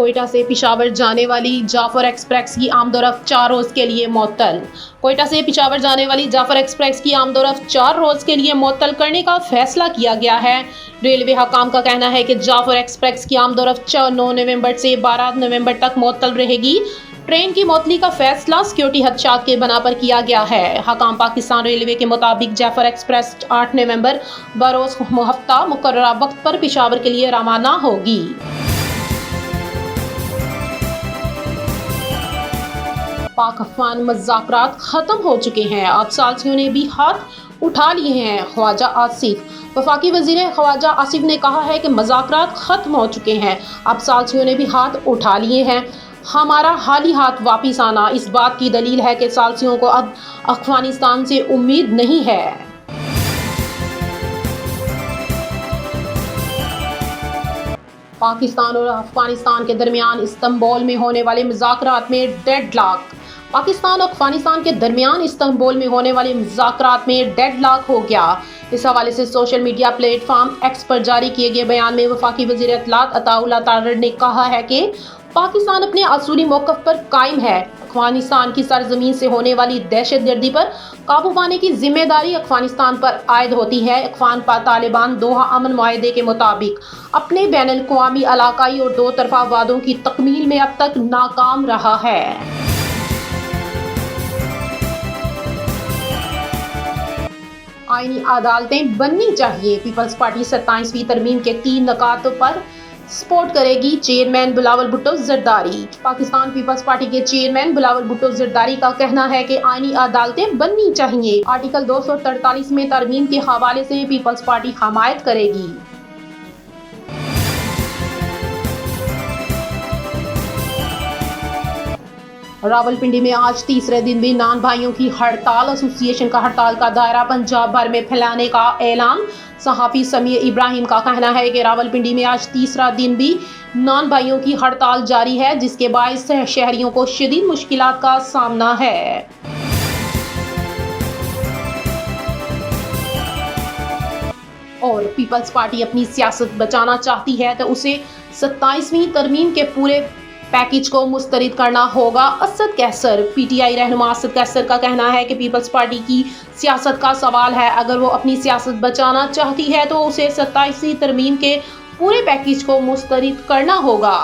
कोयटा से पिशावर जाने वाली जाफर एक्सप्रेस की आमदोरफ्त 4 रोज़ के लिए मुअत्तल। कोयटा से पिशावर जाने वाली जाफर एक्सप्रेस की आमदोरफ्त 4 रोज़ के लिए मुअत्तल करने का फैसला किया गया है। रेलवे हकाम का कहना है कि जाफर एक्सप्रेस की आमदोरफ्त 9 नवंबर से 12 नवंबर तक मुअत्तल रहेगी। ट्रेन की मुअत्तली का फैसला सिक्योरिटी खदशात के बना पर किया गया है। हकाम पाकिस्तान रेलवे के मुताबिक जाफर एक्सप्रेस 8 नवंबर बरोज़ हफ्ता मुकर्ररा वक्त पर पिशावर के लिए रवाना होगी। पाक अफगान मज़ाकरात ख़त्म हो चुके हैं, अब सालसियों ने भी हाथ उठा लिए हैं। ख्वाजा आसिफ वफाकी वज़ीर ख्वाजा आसिफ ने कहा है कि मज़ाकरात ख़त्म हो चुके हैं, अब सालसियों ने भी हाथ उठा लिए हैं। हमारा हाली हाथ वापिस आना इस बात की दलील है कि सालसियों को अब अफगानिस्तान से उम्मीद नहीं है। पाकिस्तान और अफगानिस्तान के दरमियान इस्तांबुल में होने वाले मुज़ाकरात में डेडलॉक। पाकिस्तान और अफगानिस्तान के दरमियान इस्तांबुल में होने वाले मुज़ाकरात में डेडलॉक हो गया। इस हवाले से सोशल मीडिया प्लेटफॉर्म एक्स पर जारी किए गए बयान में वफाकी वज़ीर इत्तलात अताउल्लाह तारड़ ने कहा है कि पाकिस्तान अपने असूली मौक़िफ़ पर कायम है। अफगानिस्तान की सरजमीन से होने वाली दहशतगर्दी पर काबू पाने की जिम्मेदारी अफगानिस्तान पर आयद होती है। अफगान तालिबान दोहा अमन मुआहदे के मुताबिक अपने बैनुल-अक़वामी, इलाकाई और दो तरफ़ा वादों की तकमील में अब तक नाकाम रहा है। आईनी अदालतें बननी चाहिए। पीपल्स पार्टी 27वीं तरमीम के 3 नुकातों पर सपोर्ट करेगी। चेयरमैन बिलावल भुट्टो जरदारी। पाकिस्तान पीपल्स पार्टी के चेयरमैन बिलावल भुट्टो जरदारी का कहना है कि आईनी अदालतें बननी चाहिए। आर्टिकल 243 में तरमीम के हवाले से पीपल्स पार्टी हमायत करेगी। रावलपिंडी में आज तीसरे दिन भी नान भाइयों की हड़ताल। एसोसिएशन का हड़ताल का दायरा पंजाब भर में फैलाने का ऐलान। सहाफ़ी समीर इब्राहिम का कहना है कि रावलपिंडी में आज तीसरा दिन भी नान भाइयों की हड़ताल जारी है, जिसके बायस शहरियों को शदीद मुश्किलात का सामना है। और पीपल्स पार्टी अपनी सियासत बचाना चाहती है तो उसे 27वीं तरमीम के पूरे पैकेज को मुस्तरद करना होगा। असद कैसर पीटीआई रहनुमा असद कैसर का कहना है कि पीपल्स पार्टी की सियासत का सवाल है। अगर वो अपनी सियासत बचाना चाहती है तो उसे 27वीं तरमीम के पूरे पैकेज को मुस्तरद करना होगा।